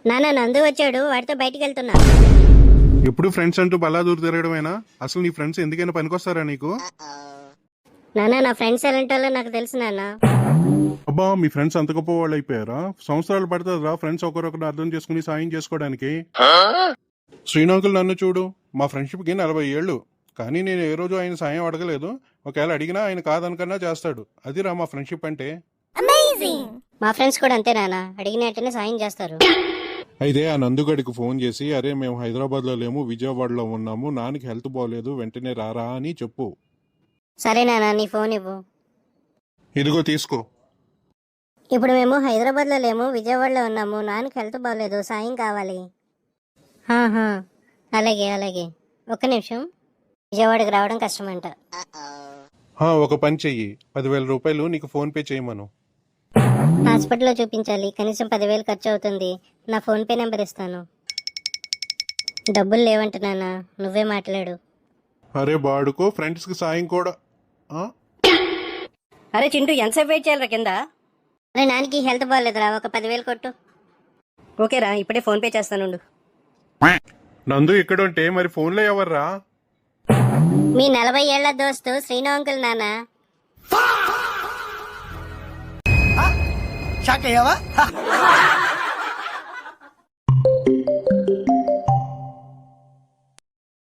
నాన్న నందు వచ్చాడు, వాడితో బయటికి వెళ్తున్నా. ఎప్పుడు ఫ్రెండ్స్ అంటూ బలాదూరు తిరగడమేనా? అసలు నీ ఫ్రెండ్స్ ఎందుకైనా పనికొస్తారా నీకు? నాన్న నా ఫ్రెండ్స్ ఎలాంటోళ్ళో నాకు తెలుసు నాన్న. అబ్బా, మీ ఫ్రెండ్స్ అంత గొప్ప వాళ్ళు అయిపోయారా? సంవత్సరాలు పడుతుందిరా ఫ్రెండ్స్ ఒకరొకరు అర్థం చేసుకుని సాయం చేసుకోవడానికి. శ్రీనాంకుల్ నన్ను చూడు, మా ఫ్రెండ్షిప్కి 40 ఏళ్ళు, కానీ నేను ఏ రోజు ఆయన సాయం అడగలేదు. ఒకవేళ అడిగినా ఆయన కాదనకన్నా చేస్తాడు. అదిరా మా ఫ్రెండ్షిప్ అంటే. మా ఫ్రెండ్స్ కూడా అంతే నాన్న, అడిగిన వెంటనే సాయం చేస్తారు. అయితే ఆ నందుగడికి ఫోన్ చేసి, అరే మేము హైదరాబాద్లో లేము, విజయవాడలో ఉన్నాము, నాన్నకి హెల్త్ బాగోలేదు, వెంటనే రారా అని చెప్పు. సరే నాన్న, నీ ఫోన్ ఇవ్వు. ఇదిగో తీసుకో. ఇప్పుడు మేము హైదరాబాద్లో లేము, విజయవాడలో ఉన్నాము, నాన్నకి హెల్త్ బాగోలేదు, సాయం కావాలి. ఆహా, అలాగే అలాగే, ఒక్క నిమిషం. విజయవాడకి రావడం కష్టమంట. ఒక పని చెయ్యి, 10,000 రూపాయలు నీకు ఫోన్ పే చేయమను. హాస్పిటల్లో చూపించాలి, కనీసం 10,000 ఖర్చు అవుతుంది. నా ఫోన్ పే నెంబర్ ఇస్తాను. డబ్బులు లేవంట నాన్న, నువ్వే మాట్లాడు. అరే బాడుకో, ఫ్రెండ్స్కి సాయం కూడా. అరే చింటూ, ఎంతసేపు వెయిట్ చేయాలరా కింద? అరే నాన్నకి హెల్త్ బాగోలేదురా, ఒక 10,000 కొట్టు. ఓకేరా, ఇప్పుడే ఫోన్ పే చేస్తానుండు. నందు ఇక్కడ ఉంటే మరి ఫోన్లో ఎవర్రా? మీ 40 ఏళ్ల దోస్తు శ్రీను అంకుల్ నాన్న. షాక్ అయ్యావా?